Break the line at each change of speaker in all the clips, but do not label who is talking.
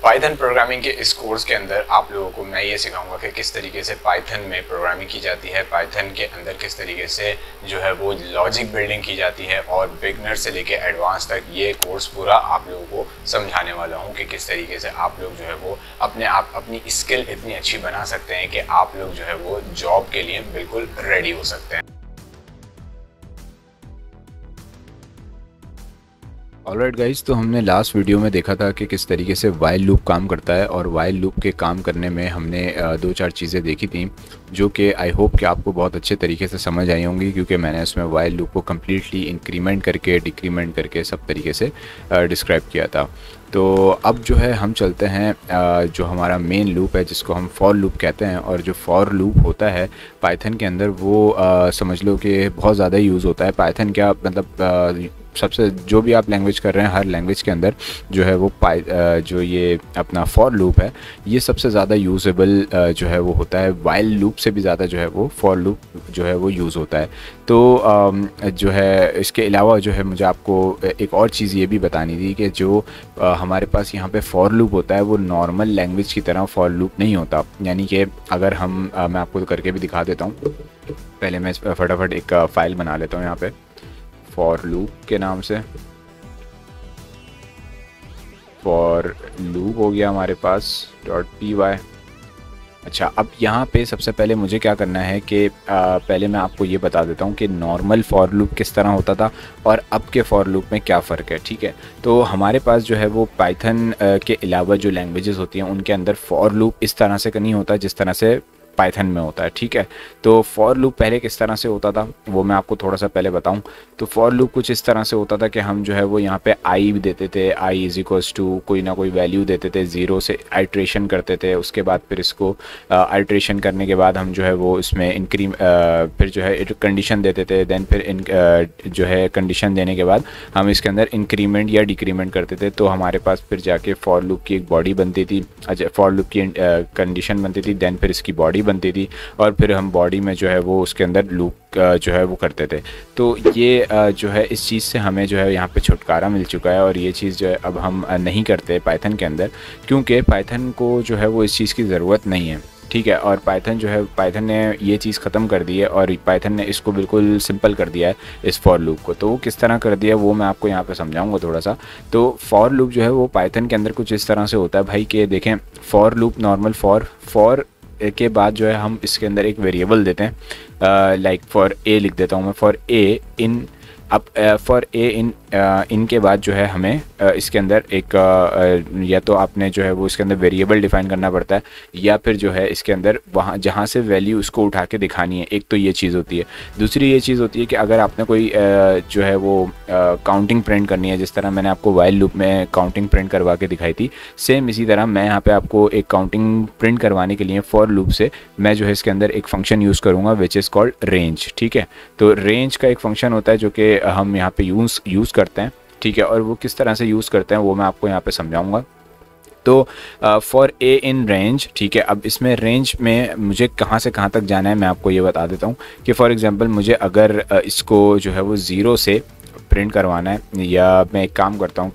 Python programming के इस course के अंदर आप लोगों को मैं ये सिखाऊंगा कि किस तरीके से पाइथन में प्रोग्रामिंग की जाती है, पाइथन के अंदर किस तरीके से जो है वो लॉजिक बिल्डिंग की जाती है, और बिगनर से लेके एडवांस तक ये कोर्स पूरा आप लोगों को समझाने वाला हूँ कि किस तरीके से आप लोग जो है वो अपनी स्किल इतनी अच्छी बना सकते हैं कि आप लोग जो है वो जॉब के लिए बिल्कुल रेडी हो सकते हैं।
ऑलराइट गाइस, तो हमने लास्ट वीडियो में देखा था कि किस तरीके से वाइल लूप काम करता है, और वाइल लूप के काम करने में हमने दो चार चीज़ें देखी थी जो कि आई होप कि आपको बहुत अच्छे तरीके से समझ आई होंगी, क्योंकि मैंने उसमें वाइल लूप को कम्प्लीटली इंक्रीमेंट करके डिक्रीमेंट करके सब तरीके से डिस्क्राइब किया था। तो अब जो है हम चलते हैं जो हमारा मेन लूप है जिसको हम फॉर लूप कहते हैं, और जो फॉर लूप होता है पाइथन के अंदर वो समझ लो कि बहुत ज़्यादा यूज़ होता है। पाइथन क्या मतलब सबसे जो भी आप लैंग्वेज कर रहे हैं हर लैंग्वेज के अंदर जो है वो जो ये अपना फॉर लूप है ये सबसे ज़्यादा यूजेबल जो है वो होता है। वाइल लूप से भी ज़्यादा जो है वो फॉर लूप जो है वो यूज़ होता है। तो जो है इसके अलावा जो है मुझे आपको एक और चीज़ ये भी बतानी थी कि जो हमारे पास यहाँ पे फॉर लूप होता है वो नॉर्मल लैंग्वेज की तरह फॉर लूप नहीं होता। यानी कि अगर मैं आपको करके भी दिखा देता हूँ। पहले मैं फटाफट एक फ़ाइल बना लेता हूँ यहाँ पे फॉर लूप के नाम से। फॉर लूप हो गया हमारे पास .py। अच्छा, अब यहाँ पे सबसे पहले मुझे क्या करना है कि पहले मैं आपको ये बता देता हूँ कि नॉर्मल फॉर लूप किस तरह होता था और अब के फॉर लूप में क्या फ़र्क है। ठीक है, तो हमारे पास जो है वो पाइथन के अलावा जो लैंग्वेजेस होती हैं उनके अंदर फॉर लूप इस तरह से नहीं होता जिस तरह से पाइथन में होता है। ठीक है, तो फॉर लूप पहले किस तरह से होता था वो मैं आपको थोड़ा सा पहले बताऊं। तो फॉर लूप कुछ इस तरह से होता था कि हम जो है वो यहाँ पे आई देते थे, आई इज इक्वल्स टू कोई ना कोई वैल्यू देते थे, ज़ीरो से आइट्रेशन करते थे। उसके बाद फिर इसको आइट्रेशन करने के बाद हम जो है वो इसमें फिर जो है कंडीशन देते थे। देन फिर जो है कंडीशन देने के बाद हम इसके अंदर इंक्रीमेंट या डिक्रीमेंट करते थे। तो हमारे पास फिर जाके फॉर लूप की एक बॉडी बनती थी। अच्छा, फॉर लूप की कंडीशन बनती थी, देन फिर इसकी बॉडी बनती थी, और फिर हम बॉडी में जो है वो उसके अंदर लूप जो है वो करते थे। तो ये जो है इस चीज़ से हमें जो है यहाँ पे छुटकारा मिल चुका है, और ये चीज़ जो है अब हम नहीं करते पाइथन के अंदर, क्योंकि पाइथन को जो है वो इस चीज़ की ज़रूरत नहीं है। ठीक है, और पाइथन ने ये चीज़ ख़त्म कर दी है, और पाइथन ने इसको बिल्कुल सिंपल कर दिया है इस फॉर लूप को। तो वो किस तरह कर दिया वो मैं आपको यहाँ पे समझाऊंगा थोड़ा सा। तो फॉर लूप जो है वो पाइथन के अंदर कुछ इस तरह से होता है भाई कि देखें, फॉर लूप नॉर्मल फॉर के बाद जो है हम इसके अंदर एक वेरिएबल देते हैं। लाइक फॉर ए लिख देता हूँ मैं, फॉर ए इन। अब फॉर ए इन के बाद जो है हमें इसके अंदर एक या तो आपने जो है वो इसके अंदर वेरिएबल डिफाइन करना पड़ता है, या फिर जो है इसके अंदर वहाँ जहाँ से वैल्यू उसको उठा के दिखानी है। एक तो ये चीज़ होती है। दूसरी ये चीज़ होती है कि अगर आपने कोई जो है वो काउंटिंग प्रिंट करनी है, जिस तरह मैंने आपको वाइल लूप में काउंटिंग प्रिंट करवा के दिखाई थी, सेम इसी तरह मैं यहाँ पर आपको एक काउंटिंग प्रिंट करवाने के लिए फॉर लूप से मैं जो है इसके अंदर एक फंक्शन यूज़ करूँगा विच इज़ कॉल्ड रेंज। ठीक है, तो रेंज का एक फंक्शन होता है जो कि हम यहाँ पे यूज़ करते हैं। ठीक है, और वो किस तरह से यूज़ करते हैं वो मैं आपको यहाँ पे समझाऊंगा। तो फॉर ए इन रेंज, ठीक है, अब इसमें रेंज में मुझे कहाँ से कहाँ तक जाना है मैं आपको ये बता देता हूँ कि फॉर एग्जांपल मुझे अगर इसको जो है वो ज़ीरो से प्रिंट करवाना है, या मैं एक काम करता हूँ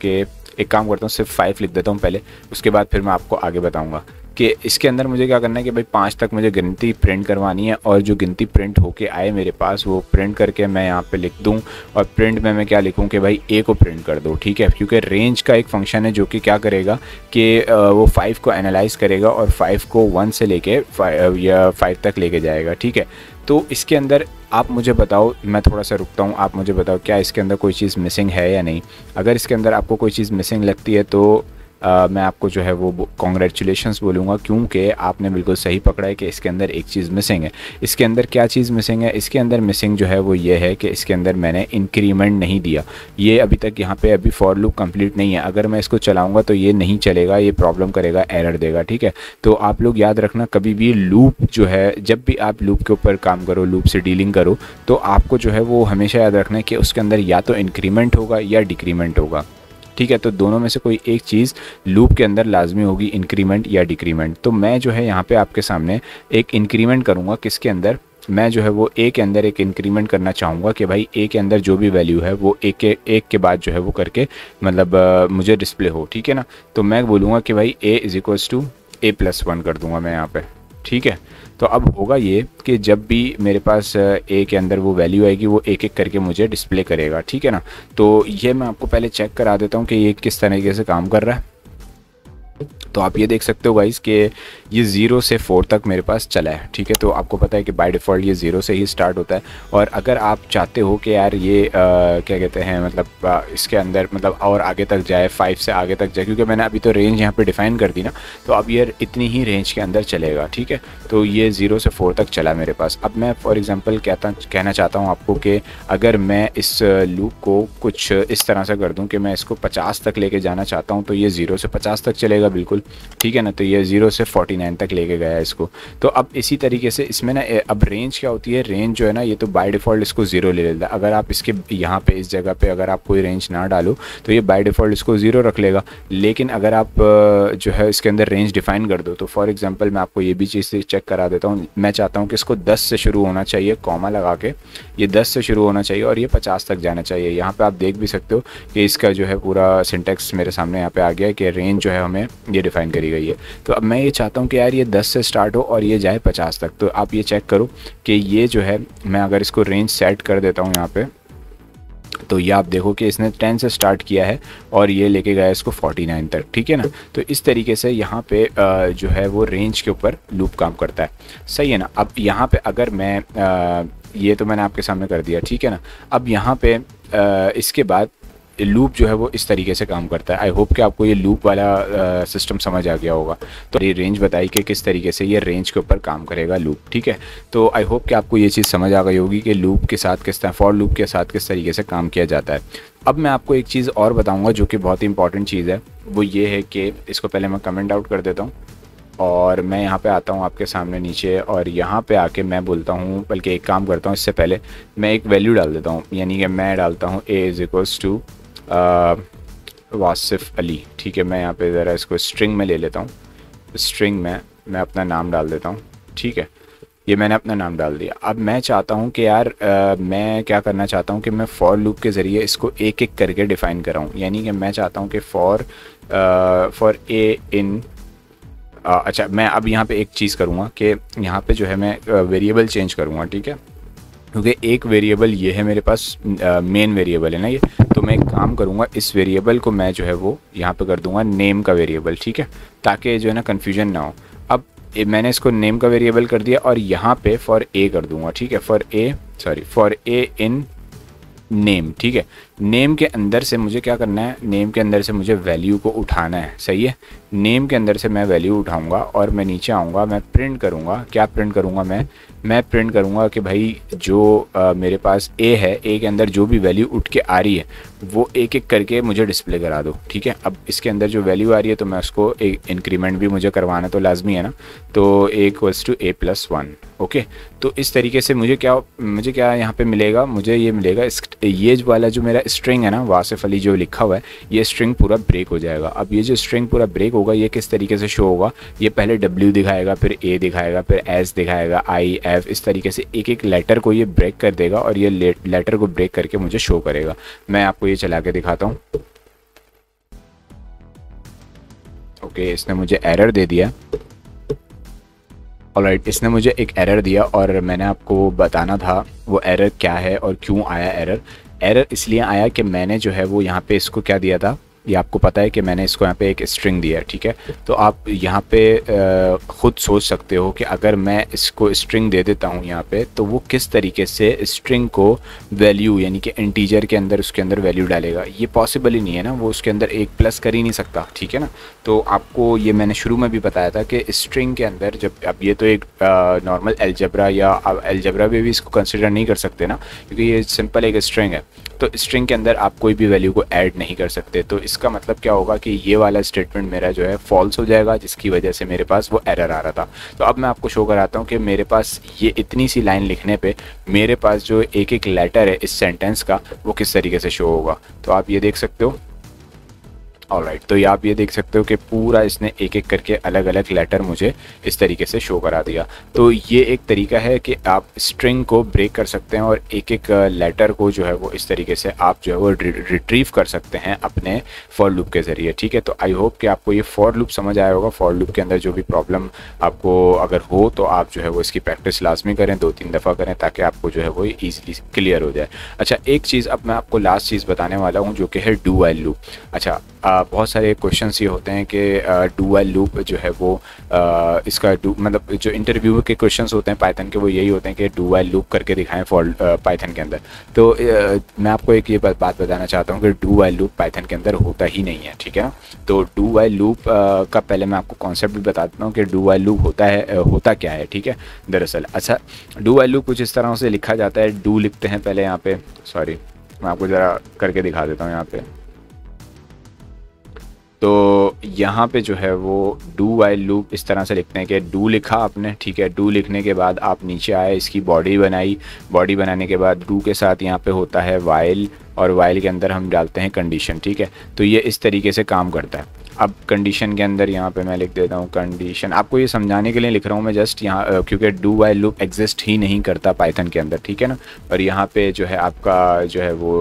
सिर्फ 5 लिख देता हूँ पहले, उसके बाद फिर मैं आपको आगे बताऊँगा कि इसके अंदर मुझे क्या करना है कि भाई 5 तक मुझे गिनती प्रिंट करवानी है, और जो गिनती प्रिंट होके आए मेरे पास वो प्रिंट करके मैं यहाँ पे लिख दूँ, और प्रिंट में मैं क्या लिखूँ कि भाई ए को प्रिंट कर दो। ठीक है, क्योंकि रेंज का एक फंक्शन है जो कि क्या करेगा कि वो 5 को एनालाइज करेगा और 5 को 1 से लेके 5 तक लेके जाएगा। ठीक है, तो इसके अंदर आप मुझे बताओ, मैं थोड़ा सा रुकता हूँ, आप मुझे बताओ क्या इसके अंदर कोई चीज़ मिसिंग है या नहीं। अगर इसके अंदर आपको कोई चीज़ मिसिंग लगती है तो मैं आपको जो है वो कॉन्ग्रेचुलेशंस बोलूँगा, क्योंकि आपने बिल्कुल सही पकड़ा है कि इसके अंदर एक चीज़ मिसिंग है। इसके अंदर क्या चीज़ मिसिंग है? इसके अंदर मिसिंग जो है वो ये है कि इसके अंदर मैंने इंक्रीमेंट नहीं दिया। ये अभी तक यहाँ पे अभी फॉर लूप कंप्लीट नहीं है। अगर मैं इसको चलाऊँगा तो ये नहीं चलेगा, ये प्रॉब्लम करेगा, एरर देगा। ठीक है, तो आप लोग याद रखना, कभी भी लूप जो है, जब भी आप लूप के ऊपर काम करो, लूप से डीलिंग करो, तो आपको जो है वो हमेशा याद रखना है कि उसके अंदर या तो इंक्रीमेंट होगा या डिक्रीमेंट होगा। ठीक है, तो दोनों में से कोई एक चीज़ लूप के अंदर लाजमी होगी, इंक्रीमेंट या डिक्रीमेंट। तो मैं जो है यहाँ पे आपके सामने एक इंक्रीमेंट करूँगा, किसके अंदर? मैं जो है वो ए के अंदर एक इंक्रीमेंट करना चाहूँगा कि भाई ए के अंदर जो भी वैल्यू है वो एक के बाद जो है वो करके मतलब मुझे डिस्प्ले हो, ठीक है ना। तो मैं बोलूँगा कि भाई A is equals to A+1 कर दूँगा मैं यहाँ पे, ठीक है। तो अब होगा ये कि जब भी मेरे पास ए के अंदर वो वैल्यू आएगी वो एक एक करके मुझे डिस्प्ले करेगा, ठीक है ना। तो ये मैं आपको पहले चेक करा देता हूँ कि ये किस तरीके से काम कर रहा है। तो आप ये देख सकते हो गाइस कि ये 0 से 4 तक मेरे पास चला है, ठीक है। तो आपको पता है कि बाय डिफ़ॉल्ट ये 0 से ही स्टार्ट होता है। और अगर आप चाहते हो कि यार ये क्या कहते हैं मतलब इसके अंदर मतलब और आगे तक जाए, 5 से आगे तक जाए, क्योंकि मैंने अभी तो रेंज यहाँ पे डिफ़ाइन कर दी ना, तो अब ये इतनी ही रेंज के अंदर चलेगा, ठीक है। तो ये 0 से 4 तक चला मेरे पास। अब मैं फॉर एग्ज़ाम्पल कहना चाहता हूँ आपको कि अगर मैं इस लूप को कुछ इस तरह से कर दूँ कि मैं इसको 50 तक लेके जाना चाहता हूँ, तो ये 0 से 50 तक चलेगा बिल्कुल, ठीक है ना। तो ये 0 से 49 तक लेके गया है इसको। तो अब इसी तरीके से इसमें ना अब रेंज क्या होती है, रेंज जो है ना ये तो बाय डिफ़ॉल्ट इसको 0 ले लेता है। अगर आप इसके यहाँ पे इस जगह पे अगर आप कोई रेंज ना डालो तो ये बाय डिफ़ॉल्ट इसको 0 रख लेगा। लेकिन अगर आप जो है इसके अंदर रेंज डिफ़ाइन कर दो, तो फॉर एग्जांपल मैं आपको ये भी चीज़ चेक करा देता हूँ। मैं चाहता हूँ कि इसको 10 से शुरू होना चाहिए, कॉमा लगा के ये 10 से शुरू होना चाहिए और ये 50 तक जाना चाहिए। यहाँ पर आप देख भी सकते हो कि इसका जो है पूरा सिंटेक्स मेरे सामने यहाँ पर आ गया है कि रेंज जो है हमें ये डिफ़ाइन करी गई है। तो अब मैं ये चाहता हूँ कि यार ये 10 से स्टार्ट हो और ये जाए 50 तक। तो आप ये चेक करो कि ये जो है मैं अगर इसको रेंज सेट कर देता हूँ यहाँ पे, तो ये आप देखो कि इसने 10 से स्टार्ट किया है और ये लेके गया इसको 49 तक, ठीक है ना। तो इस तरीके से यहाँ पे जो है वो रेंज के ऊपर लूप काम करता है, सही है ना। अब यहाँ पे अगर मैं ये तो मैंने आपके सामने कर दिया, ठीक है ना। अब यहाँ पे इसके बाद लूप जो है वो इस तरीके से काम करता है। आई होप कि आपको ये लूप वाला सिस्टम समझ आ गया होगा। तो ये रेंज बताई कि किस तरीके से ये रेंज के ऊपर काम करेगा लूप, ठीक है। तो आई होप कि आपको ये चीज़ समझ आ गई होगी कि लूप के साथ किस तरह, फॉर लूप के साथ किस तरीके से काम किया जाता है। अब मैं आपको एक चीज़ और बताऊँगा जो कि बहुत ही इंपॉर्टेंट चीज़ है, वो ये है कि इसको पहले मैं कमेंट आउट कर देता हूँ और मैं यहाँ पे आता हूँ आपके सामने नीचे और यहाँ पे आके मैं बोलता हूँ, बल्कि एक काम करता हूँ, इससे पहले मैं एक वैल्यू डाल देता हूँ, यानी कि मैं डालता हूँ A is equals to Wasif Ali, ठीक है। मैं यहाँ पे ज़रा इसको स्ट्रिंग में ले लेता हूँ। स्ट्रिंग में मैं अपना नाम डाल देता हूँ, ठीक है। ये मैंने अपना नाम डाल दिया। अब मैं चाहता हूँ कि यार मैं क्या करना चाहता हूँ कि मैं फॉर लूप के ज़रिए इसको एक एक करके डिफ़ाइन कराऊँ। यानी कि मैं चाहता हूँ कि फॉर ए इन अच्छा, मैं अब यहाँ पे एक चीज़ करूँगा कि यहाँ पे जो है मैं वेरिएबल चेंज करूँगा, ठीक है। क्योंकि एक वेरिएबल ये है मेरे पास, मेन वेरिएबल है ना ये। तो मैं एक काम करूँगा, इस वेरिएबल को मैं जो है वो यहाँ पे कर दूँगा नेम का वेरिएबल, ठीक है, ताकि जो है ना कन्फ्यूजन ना हो। अब मैंने इसको नेम का वेरिएबल कर दिया और यहाँ पे फॉर ए कर दूँगा, ठीक है। फॉर ए इन नेम, ठीक है। नेम के अंदर से मुझे क्या करना है, नेम के अंदर से मुझे वैल्यू को उठाना है, सही है। नेम के अंदर से मैं वैल्यू उठाऊंगा और मैं नीचे आऊँगा, मैं प्रिंट करूँगा। क्या प्रिंट करूँगा मैं प्रिंट करूँगा कि भाई जो मेरे पास ए है, ए के अंदर जो भी वैल्यू उठ के आ रही है वो एक एक करके मुझे डिस्प्ले करा दो, ठीक है। अब इसके अंदर जो वैल्यू आ रही है तो मैं उसको एक इंक्रीमेंट भी मुझे करवाना तो लाजमी है ना। तो A equals to A+1, okay. तो इस तरीके से मुझे क्या यहाँ पे मिलेगा, मुझे ये मिलेगा, ये वाला जो मेरा स्ट्रिंग है ना, वासिफ अली जो लिखा हुआ है, ये स्ट्रिंग पूरा ब्रेक हो जाएगा। अब ये जो स्ट्रिंग पूरा ब्रेक होगा ये किस तरीके से शो होगा, ये पहले W दिखाएगा, फिर A दिखाएगा, फिर S दिखाएगा, I F, इस तरीके से एक एक लेटर को ये ब्रेक कर देगा और ये लेटर को ब्रेक करके मुझे शो करेगा। मैं आपको ये चला के दिखाता हूँ। ओके, इसने मुझे एरर दे दिया। ऑलराइट, इसने मुझे एक एरर दिया और मैंने आपको बताना था वो एरर क्या है और क्यों आया एरर इसलिए आया कि मैंने जो है वो यहाँ पे इसको क्या दिया था, ये आपको पता है कि मैंने इसको यहाँ पे एक स्ट्रिंग दिया है, ठीक है। तो आप यहाँ पे ख़ुद सोच सकते हो कि अगर मैं इसको स्ट्रिंग दे देता हूँ यहाँ पे, तो वो किस तरीके से स्ट्रिंग को वैल्यू यानी कि इंटीजर के अंदर उसके अंदर वैल्यू डालेगा। ये पॉसिबल ही नहीं है ना, वो उसके अंदर एक प्लस कर ही नहीं सकता, ठीक है ना। तो आपको ये मैंने शुरू में भी बताया था कि स्ट्रिंग के अंदर जब, अब ये तो एक नॉर्मल अलजेब्रा या अलजेब्रा में भी इसको कंसिडर नहीं कर सकते ना, क्योंकि ये सिंपल एक स्ट्रिंग है। तो स्ट्रिंग के अंदर आप कोई भी वैल्यू को ऐड नहीं कर सकते। तो इसका मतलब क्या होगा कि ये वाला स्टेटमेंट मेरा जो है फॉल्स हो जाएगा, जिसकी वजह से मेरे पास वो एरर आ रहा था। तो अब मैं आपको शो कराता हूँ कि मेरे पास ये इतनी सी लाइन लिखने पे मेरे पास जो एक एक लेटर है इस सेंटेंस का वो किस तरीके से शो होगा। तो आप ये देख सकते हो, ऑलराइट, तो ये आप ये देख सकते हो कि पूरा इसने एक एक करके अलग अलग लेटर मुझे इस तरीके से शो करा दिया। तो ये एक तरीका है कि आप स्ट्रिंग को ब्रेक कर सकते हैं और एक एक लेटर को जो है वो इस तरीके से आप जो है वो रिट्रीव कर सकते हैं अपने फॉर लूप के ज़रिए। ठीक है, तो आई होप कि आपको ये फॉर लूप समझ आया होगा। फॉर लूप के अंदर जो भी प्रॉब्लम आपको अगर हो तो आप जो है वो इसकी प्रैक्टिस लाजमी करें, 2-3 दफ़ा करें, ताकि आपको जो है वो ईज़िली क्लियर हो जाए। अच्छा, एक चीज़ अब मैं आपको लास्ट चीज़ बताने वाला हूँ जो कि है डू व्हाइल लूप। अच्छा, बहुत सारे क्वेश्चंस ये होते हैं कि डू व्हाइल लूप जो है वो इसका मतलब जो इंटरव्यू के क्वेश्चंस होते हैं पाइथन के, वो यही होते हैं कि डू व्हाइल लूप करके दिखाएं फॉर पाइथन के अंदर। तो मैं आपको एक ये बात बताना चाहता हूँ कि डू व्हाइल लूप पाइथन के अंदर होता ही नहीं है। ठीक है, तो डू व्हाइल लूप का पहले मैं आपको कॉन्सेप्ट भी बता देता हूँ कि डू व्हाइल लूप होता क्या है। ठीक है, दरअसल अच्छा, डू व्हाइल लूप कुछ इस तरह से लिखा जाता है। डू लिखते हैं पहले यहाँ पे, सॉरी मैं आपको ज़रा करके दिखा देता हूँ यहाँ पे। तो यहाँ पे जो है वो डू व्हाइल लूप इस तरह से लिखते हैं कि डू लिखा आपने, ठीक है, डू लिखने के बाद आप नीचे आए, इसकी बॉडी बनाई, बॉडी बनाने के बाद डू के साथ यहाँ पे होता है व्हाइल, और व्हाइल के अंदर हम डालते हैं कंडीशन। ठीक है, तो ये इस तरीके से काम करता है। अब कंडीशन के अंदर यहाँ पे मैं लिख देता हूँ कंडीशन, आपको ये समझाने के लिए लिख रहा हूँ मैं जस्ट यहाँ, क्योंकि डू व्हाइल लूप एग्जिस्ट ही नहीं करता पाइथन के अंदर। ठीक है ना, और यहाँ पे जो है आपका जो है वो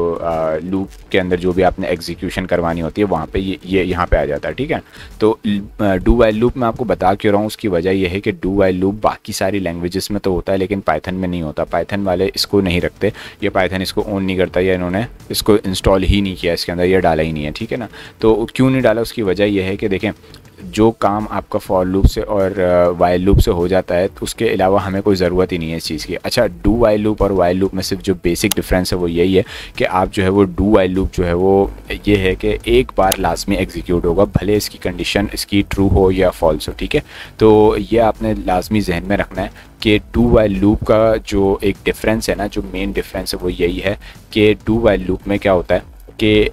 लूप के अंदर जो भी आपने एग्जीक्यूशन करवानी होती है वहाँ पे ये यहाँ पे आ जाता है। ठीक है, तो डू व्हाइल लूप मैं आपको बता क्यों रहा हूँ, उसकी वजह यह है कि डू व्हाइल लूप बाकी सारी लैंग्वेजेस में तो होता है लेकिन पाइथन में नहीं होता। पाइथन वाले इसको नहीं रखते, ये पाइथन इसको ऑन नहीं करता, या इन्होंने इसको इंस्टॉल ही नहीं किया, इसके अंदर ये डाला ही नहीं है। ठीक है ना, तो क्यों नहीं डाला, उसकी वजह यह है कि देखें, जो काम आपका फॉर लूप से और वाइल लूप से हो जाता है तो उसके अलावा हमें कोई ज़रूरत ही नहीं है इस चीज़ की। अच्छा, डू वाइल लूप और वाइल लूप में सिर्फ जो बेसिक डिफरेंस है वो यही है कि आप जो है वो डू वाइल लूप जो है वो ये है कि एक बार लाजमी एग्जीक्यूट होगा, भले इसकी कंडीशन इसकी ट्रू हो या फॉल्स हो। ठीक है, तो ये आपने लाजमी जहन में रखना है कि डू वाइल लूप का जो एक डिफरेंस है ना, जो मेन डिफरेंस है वो यही है कि डू वाइल लूप में क्या होता है कि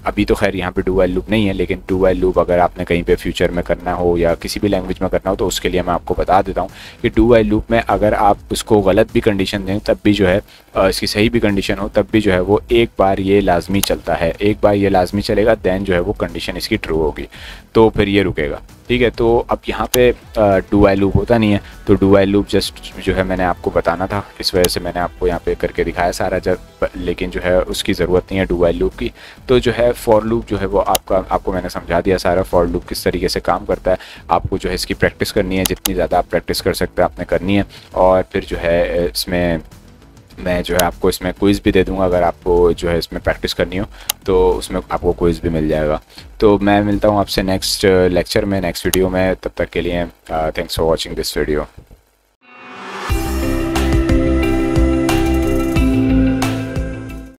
अभी तो खैर यहाँ पे डू वाइल लूप नहीं है, लेकिन डू वाइल लूप अगर आपने कहीं पे फ्यूचर में करना हो या किसी भी लैंग्वेज में करना हो तो उसके लिए मैं आपको बता देता हूँ कि डू वाइल लूप में अगर आप उसको गलत भी कंडीशन दें तब भी जो है इसकी सही भी कंडीशन हो तब भी जो है वो एक बार ये लाजमी चलता है, एक बार ये लाजमी चलेगा, दैन जो है वो कंडीशन इसकी ट्रू होगी तो फिर ये रुकेगा। ठीक है, तो अब यहाँ पे डू वाइल लूप होता नहीं है, तो डू वाइल लूप जस्ट जो है मैंने आपको बताना था, इस वजह से मैंने आपको यहाँ पे करके दिखाया सारा जब, लेकिन जो है उसकी ज़रूरत नहीं है डू वाइल लूप की। तो जो है फॉर लूप जो है वो आपको मैंने समझा दिया सारा, फॉर लूप किस तरीके से काम करता है। आपको जो है इसकी प्रैक्टिस करनी है, जितनी ज़्यादा आप प्रैक्टिस कर सकते हैं आपने करनी है, और फिर जो है इसमें मैं जो है आपको इसमें क्विज़ भी दे दूंगा, अगर आपको जो है इसमें प्रैक्टिस करनी हो तो उसमें आपको क्विज़ भी मिल जाएगा। तो मैं मिलता हूँ आपसे नेक्स्ट लेक्चर में, नेक्स्ट वीडियो में, तब तक के लिए thanks for watching this video.